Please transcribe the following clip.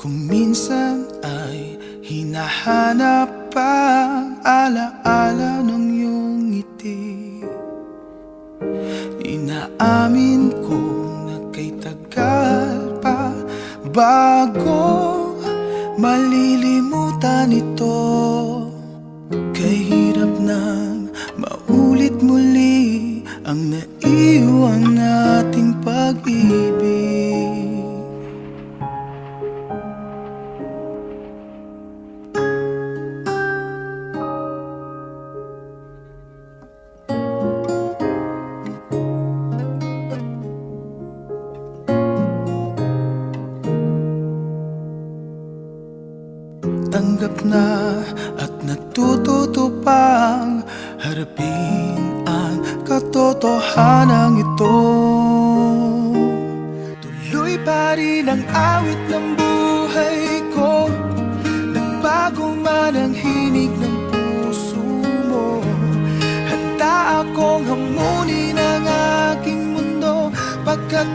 Kung minsan ay hinahanap ang alaala ng iyong ngiti, inaamin kong nagkay tagal pa bago malilimutan ito. Kay hirap nang maulit muli ang naiwan nating pag-ibig. Tanggap na at natututo pang harapin ang katotohanan ito. Tuloy pa rin ang awit ng buhay ko, nagbago man ang hinig ng puso mo. Handa akong hamunin ang aking mundo, pagkat